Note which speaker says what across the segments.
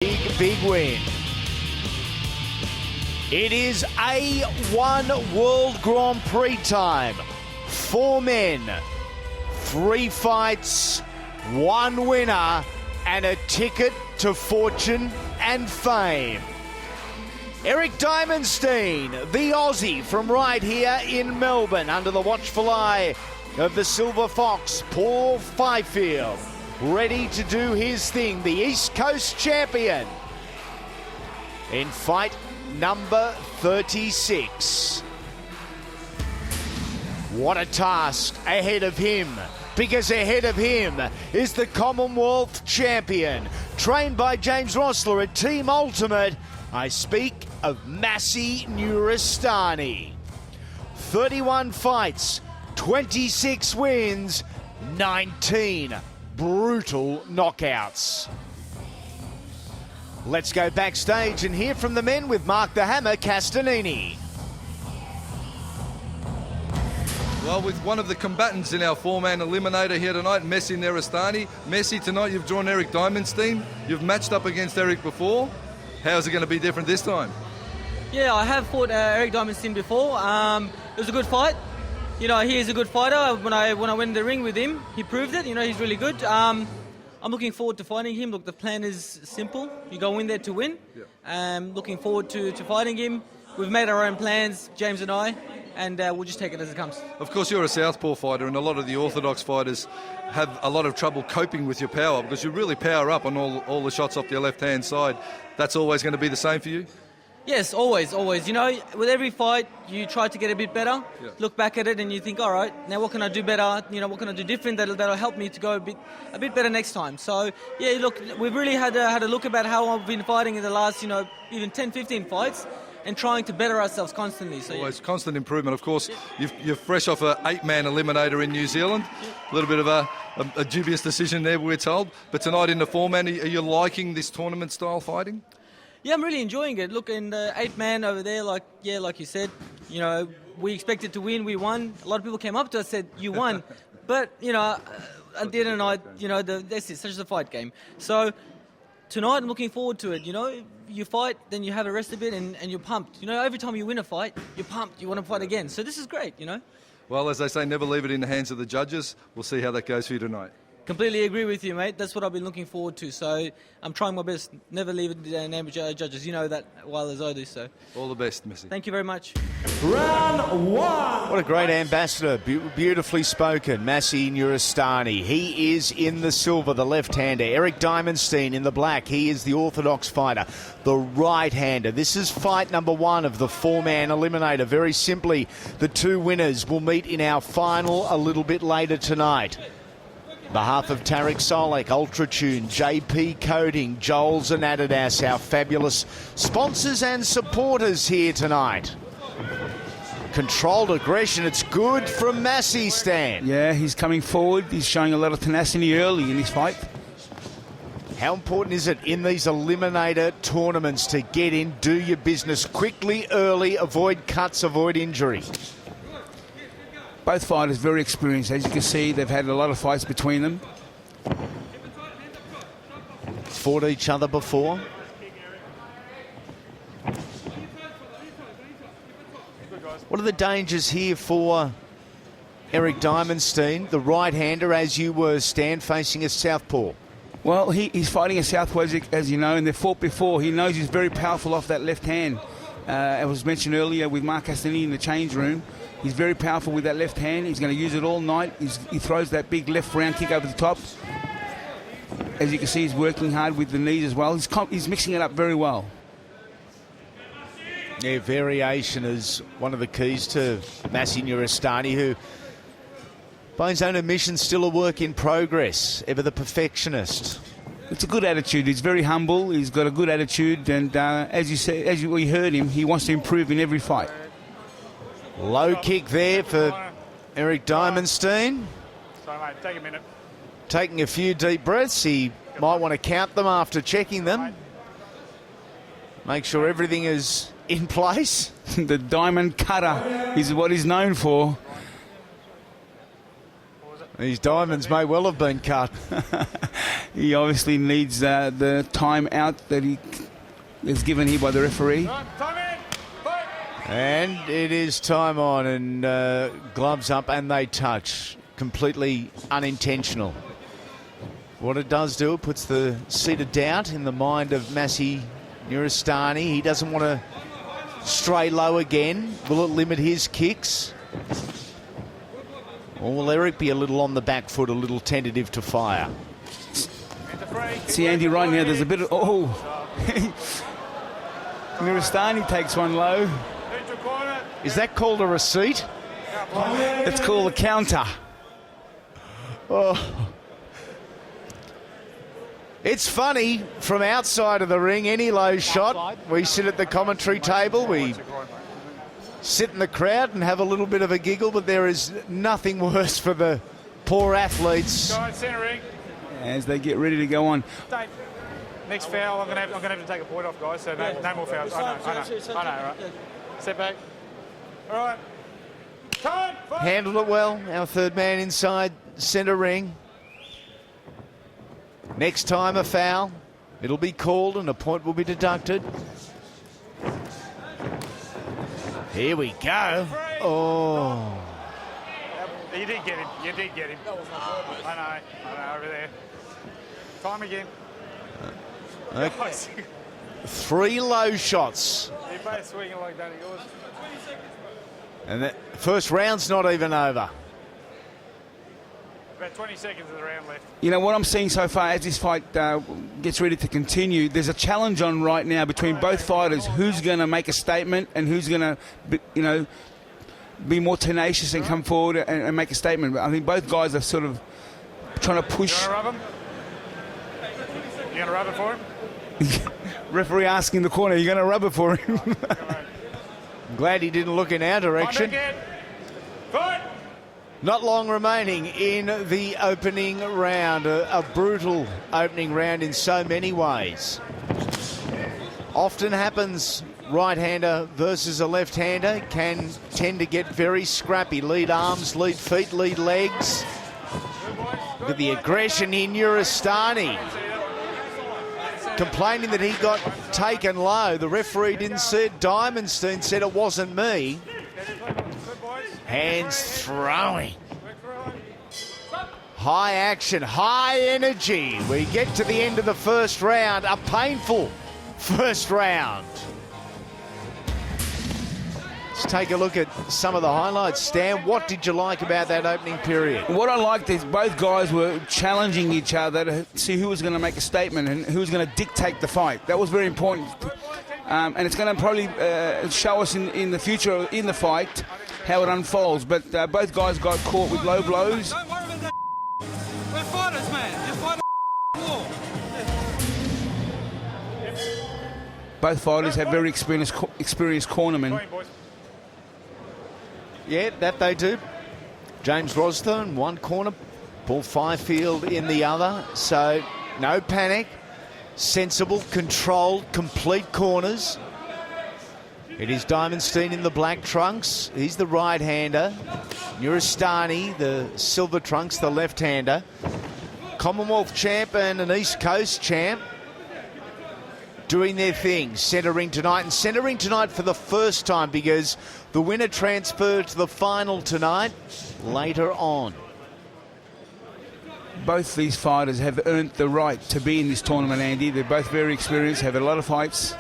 Speaker 1: Big win. It is A1 World Grand Prix time. 4 men, 3 fights, 1 winner, and a ticket to fortune and fame. Eric Diamondstein, the Aussie from right here in Melbourne, under the watchful eye of the Silver Fox, Paul Fifield, ready to do his thing, the East Coast champion, in fight number 36. What a task ahead of him, because ahead of him is the Commonwealth champion, trained by James Rossler at Team Ultimate. I speak of Maseh Nuristani. 31 fights, 26 wins, 19 brutal knockouts. Let's go backstage and hear from the men with Mark the Hammer Castanini.
Speaker 2: Well, with one of the combatants in our 4-man eliminator here tonight, Maseh Nuristani. Messi, tonight you've drawn Eric Diamondstein. You've matched up against Eric before. How's it going to be different this time?
Speaker 3: Yeah, I have fought Eric Diamondstein before. It was a good fight. You know, he is a good fighter. When I went in the ring with him, he proved it. You know, he's really good. I'm looking forward to fighting him. Look, the plan is simple. You go in there to win. Yeah. Looking forward to fighting him. We've made our own plans, James and I, and we'll just take it as it comes. Of
Speaker 2: course, you're a southpaw fighter, and a lot of the orthodox fighters have a lot of trouble coping with your power, because you really power up on all the shots off your left-hand side. That's always going to be the same for you?
Speaker 3: Yes, always. You know, with every fight, you try to get a bit better. Yeah. Look back at it and you think, all right, now what can I do better? You know, what can I do different that'll help me to go a bit better next time? So, yeah, look, we've really had a look about how I've been fighting in the last, you know, even 10, 15 fights, and trying to better ourselves constantly. So
Speaker 2: always constant improvement. Of course, you're fresh off an 8-man eliminator in New Zealand. A little bit of a dubious decision there, we're told. But tonight in the 4-man, are you liking this tournament-style fighting?
Speaker 3: Yeah, I'm really enjoying it. Look, in the 8-man over there, like you said, you know, we expected to win, we won. A lot of people came up to us and said, you won. But, you know, at the end of the night, you know, that's it, such as a fight game. So tonight I'm looking forward to it. You know, you fight, then you have a rest of it and you're pumped. You know, every time you win a fight, you're pumped, you want to fight again. So this is great, you know. Well,
Speaker 2: as they say, never leave it in the hands of the judges. We'll see how that goes for you tonight.
Speaker 3: Completely agree with you, mate. That's what I've been looking forward to. So I'm trying my best. Never leave it in the name of judges. You know that well as I do. So
Speaker 2: all the best, Maseh.
Speaker 3: Thank you very much.
Speaker 1: Round 1. What a great ambassador. Beautifully spoken. Maseh Nuristani. He is in the silver, the left-hander. Eric Diamondstein in the black. He is the orthodox fighter, the right-hander. This is fight number 1 of the 4-man eliminator. Very simply, the 2 winners will meet in our final a little bit later tonight. On behalf of Tarek Solek, Ultratune, JP Coating, Joel's and Adidas, our fabulous sponsors and supporters here tonight. Controlled aggression, it's good from Maseh, Stan.
Speaker 4: Yeah, he's coming forward. He's showing a lot of tenacity early in this fight.
Speaker 1: How important is it in these eliminator tournaments to get in, do your business quickly, early, avoid cuts, avoid injury?
Speaker 4: Both fighters very experienced. As you can see, they've had a lot of fights between them.
Speaker 1: Fought each other before. What are the dangers here for Eric Diamondstein, the right-hander, as you were, Stan, facing a southpaw?
Speaker 4: Well, he's fighting a southpaw, as you know, and they've fought before. He knows he's very powerful off that left hand. As was mentioned earlier with Mark Castanini in the change room, he's very powerful with that left hand. He's going to use it all night. He throws that big left round kick over the top. As you can see, he's working hard with the knees as well. He's mixing it up very well.
Speaker 1: Yeah, variation is one of the keys to Maseh Nuristani, who, by his own admission, still a work in progress, ever the perfectionist.
Speaker 4: It's a good attitude. He's very humble. He's got a good attitude, and as you said, we heard him, he wants to improve in every fight.
Speaker 1: Low kick there for Eric Diamondstein.
Speaker 5: Sorry, mate, take a minute.
Speaker 1: Taking a few deep breaths. He might want to count them after checking them. Make sure everything is in place.
Speaker 4: The diamond cutter is what he's known for.
Speaker 1: These diamonds may well have been cut.
Speaker 4: He obviously needs the time out that he is given here by the referee.
Speaker 1: And it is time on, and gloves up, and they touch. Completely unintentional. What it does do, it puts the seed of doubt in the mind of Maseh Nuristani. He doesn't want to stray low again. Will it limit his kicks? Or will Eric be a little on the back foot, a little tentative to fire?
Speaker 4: See Andy right now, there's a bit of... Oh! Nuristani takes one low.
Speaker 1: Is that called a receipt?
Speaker 4: It's called a counter.
Speaker 1: Oh. It's funny, from outside of the ring, any low shot, we sit at the commentary table, we sit in the crowd and have a little bit of a giggle, but there is nothing worse for the poor athletes.
Speaker 4: As they get ready to go on.
Speaker 5: Next foul, I'm gonna have to take a point off, guys. So no more fouls. I know, right? Step back. All right. Time.
Speaker 1: Handled it well. Our third man inside centre ring. Next time a foul, it'll be called and a point will be deducted. Here we go. Oh.
Speaker 5: You did get him. You did get him. I know, over there. Time again.
Speaker 1: Okay. 3 low shots.
Speaker 5: You're both swinging like that, yours.
Speaker 1: And the first round's not even over.
Speaker 5: About 20 seconds of the round left.
Speaker 4: You know what I'm seeing so far as this fight gets ready to continue, there's a challenge on right now between both fighters. Who's going to make a statement and who's going to, be more tenacious and come forward and make a statement. But I think both guys are sort of trying to push.
Speaker 5: You want to rub him? You going to rub it for him?
Speaker 4: Referee asking in the corner, you're going to rub it for him?
Speaker 1: I'm glad he didn't look in our direction.
Speaker 5: Fight!
Speaker 1: Not long remaining in the opening round. A brutal opening round in so many ways. Often happens, right-hander versus a left-hander can tend to get very scrappy. Lead arms, lead feet, lead legs. Look at the aggression in Nuristani. Complaining that he got taken low. The referee didn't see it. Diamondstein said it wasn't me. Hands throwing. High action, high energy. We get to the end of the first round. A painful first round. Let's take a look at some of the highlights. Stan, what did you like about that opening period?
Speaker 4: What I liked is both guys were challenging each other to see who was going to make a statement and who was going to dictate the fight. That was very important. And it's going to probably show us in the future, in the fight, how it unfolds. But both guys got caught with low blows.
Speaker 6: Don't worry about that. We're fighters, man. Just fight a war.
Speaker 4: Both fighters have very experienced cornermen.
Speaker 1: Yeah, that they do. James Rosler in one corner, Paul Fifield in the other. So no panic. Sensible, controlled, complete corners. It is Diamondstein in the black trunks. He's the right-hander. Nuristani, the silver trunks, the left-hander. Commonwealth champ and an East Coast champ doing their thing. Centering tonight, and centering tonight for the first time because the winner transferred to the final tonight later on.
Speaker 4: Both these fighters have earned the right to be in this tournament, Andy. They're both very experienced, have a lot of fights.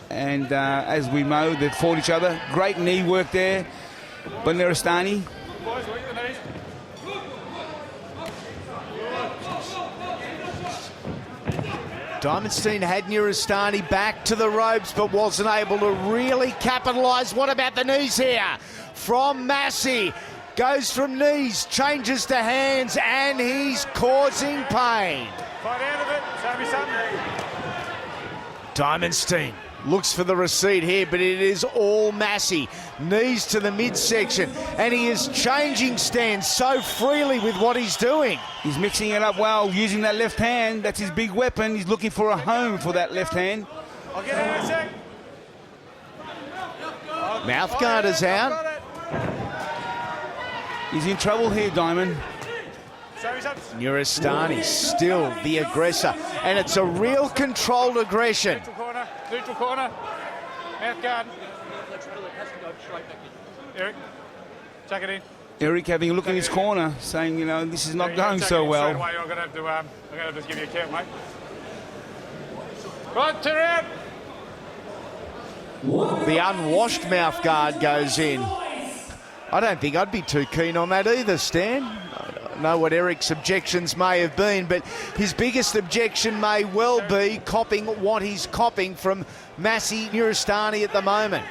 Speaker 4: And as we know, they've fought each other. Great knee work there by Nuristani.
Speaker 1: Diamondstein had Nuristani back to the ropes but wasn't able to really capitalise. What about the knees here from Maseh? Goes from knees, changes to hands, and he's causing pain.
Speaker 5: Fight out of it. Show me something.
Speaker 1: Diamondstein looks for the receipt here, but it is all Maseh. Knees to the midsection, and he is changing stance so freely with what he's doing.
Speaker 4: He's mixing it up well, using that left hand. That's his big weapon. He's looking for a home for that left hand.
Speaker 5: I'll get it in a sec.
Speaker 1: Mouthguard is out.
Speaker 4: He's in trouble here, Diamond.
Speaker 1: Nuristani still the aggressor, and it's a real controlled aggression.
Speaker 5: Neutral corner. Mouth guard. Eric, chuck it in.
Speaker 4: Eric having a look in his corner, saying, you know, this is not going so well.
Speaker 5: Straight away, I'm going to have to give you a count, mate. Right, turn around.
Speaker 1: The unwashed mouth guard goes in. I don't think I'd be too keen on that either, Stan. I don't know what Eric's objections may have been, but his biggest objection may well be copping what he's copping from Maseh Nuristani at the moment.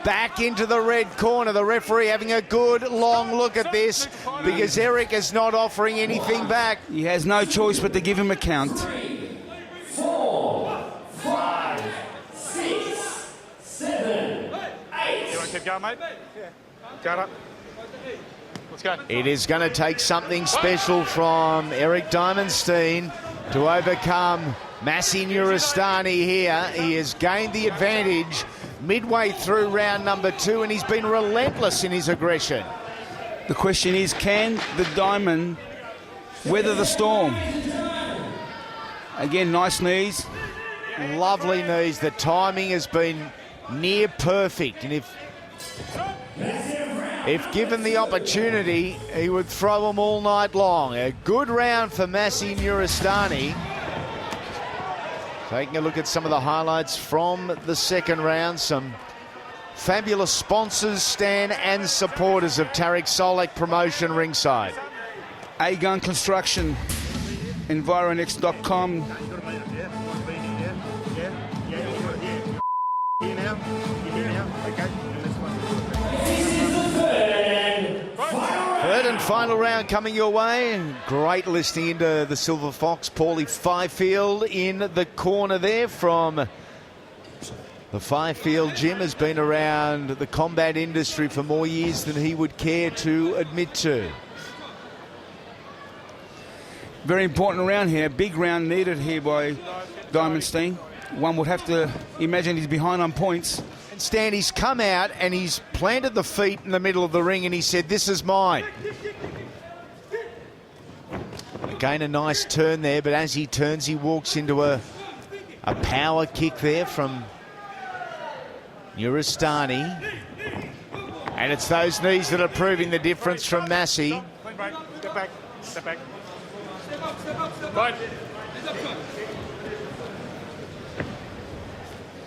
Speaker 1: Back into the red corner. The referee having a good long look at this because Eric is not offering anything back.
Speaker 4: He has no choice but to give him a count.
Speaker 7: 3, 4, 5, 6, 7, 8.
Speaker 5: You want to keep going, mate? Yeah. Guard up. Let's go.
Speaker 1: It is going to take something special from Eric Diamondstein to overcome Maseh Nuristani here. He has gained the advantage midway through round number 2, and he's been relentless in his aggression.
Speaker 4: The question is, can the Diamond weather the storm? Again, nice knees.
Speaker 1: Lovely knees. The timing has been near perfect, and if given the opportunity, he would throw them all night long. A good round for Maseh Nuristani. Taking a look at some of the highlights from the second round. Some fabulous sponsors, Stan, and supporters of Tarek Solek Promotion ringside.
Speaker 4: A-Gun Construction, Environex.com.
Speaker 1: Third and final round coming your way. Great listening into the Silver Fox. Paulie Fifield in the corner there from the Fifield gym. Has been around the combat industry for more years than he would care to admit to.
Speaker 4: Very important round here. Big round needed here by Diamondstein. One would have to imagine he's behind on points.
Speaker 1: Stan, he's come out and he's planted the feet in the middle of the ring and he said, this is mine. Again, a nice turn there, but as he turns, he walks into a power kick there from Nuristani. And it's those knees that are proving the difference from Maseh.
Speaker 5: Clean break. Step back. Step back. Right.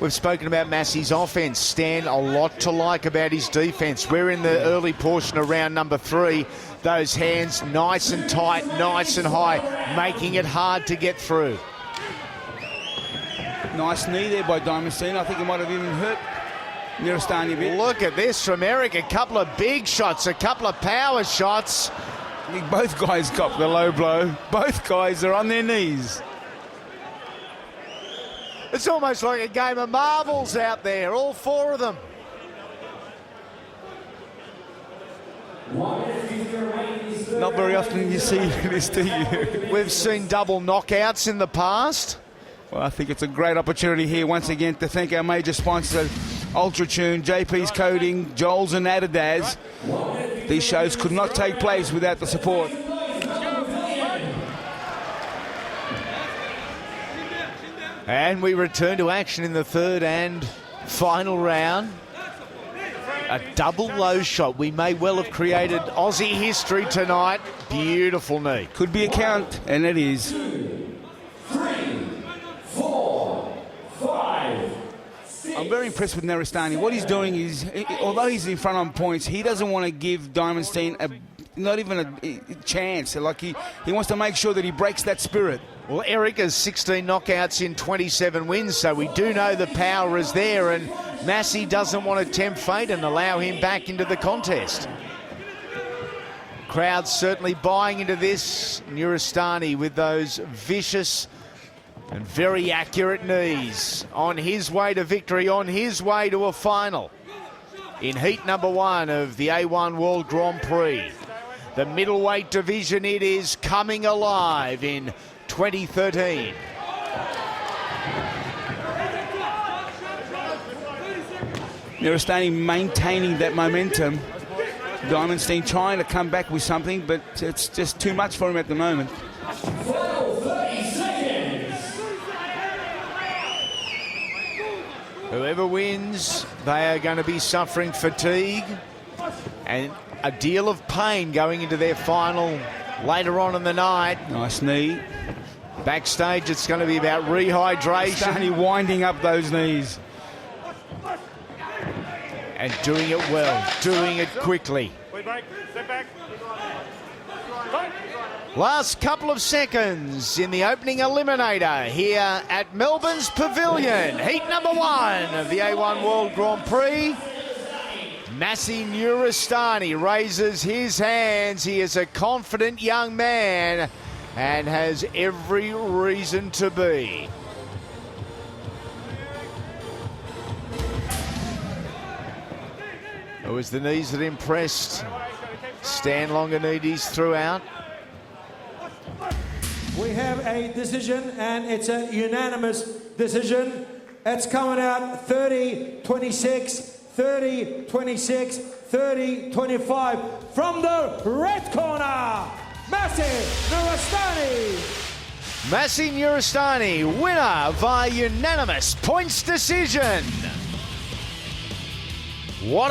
Speaker 1: We've spoken about Maseh's offense, Stan. A lot to like about his defense. We're in the early portion of round number 3. Those hands nice and tight, nice and high, making it hard to get through.
Speaker 4: Nice knee there by Diamondstein. I think it might have even hurt Nuristani a bit.
Speaker 1: Look at this from Eric. A couple of big shots, a couple of power shots.
Speaker 4: I think both guys copped the low blow. Both guys are on their knees.
Speaker 1: It's almost like a game of marbles out there, all 4 of them.
Speaker 4: Not very often you see this, do you?
Speaker 1: We've seen double knockouts in the past.
Speaker 4: Well, I think it's a great opportunity here once again to thank our major sponsors, Ultratune, JP's Coding, Joel's and Adidas. These shows could not take place without the support.
Speaker 1: And we return to action in the third and final round. A double low shot. We may well have created Aussie history tonight. Beautiful knee.
Speaker 4: Could be a count, and it is.
Speaker 7: 2, 3, 4, 5, 6.
Speaker 4: I'm very impressed with Nuristani. What he's doing is, although he's in front on points, he doesn't want to give Diamondstein not even a chance. Like he wants to make sure that he breaks that spirit.
Speaker 1: Well, Eric has 16 knockouts in 27 wins, so we do know the power is there, and Maseh doesn't want to tempt fate and allow him back into the contest. Crowd certainly buying into this. Nuristani with those vicious and very accurate knees on his way to victory, on his way to a final in heat number 1 of the A1 World Grand Prix. The middleweight division, it is coming alive in 2013.
Speaker 4: Nuristani maintaining that momentum. Diamondstein trying to come back with something, but it's just too much for him at the moment.
Speaker 7: Final 30 seconds.
Speaker 1: Whoever wins, they are going to be suffering fatigue and a deal of pain going into their final later on in the night.
Speaker 4: Nice knee.
Speaker 1: Backstage, it's going to be about rehydration.
Speaker 4: Starting winding up those knees.
Speaker 1: And doing it well, doing it quickly.
Speaker 5: Lead break. Step back.
Speaker 1: Last couple of seconds in the opening eliminator here at Melbourne's Pavilion. Heat number 1 of the A1 World Grand Prix. Maseh Nuristani raises his hands. He is a confident young man and has every reason to be. It was the knees that impressed Stan Longanides throughout.
Speaker 8: We have a decision, and it's a unanimous decision. It's coming out 30-26, 30-26, 30-25. From the red corner, Maseh Nuristani.
Speaker 1: Maseh Nuristani, winner via unanimous points decision. What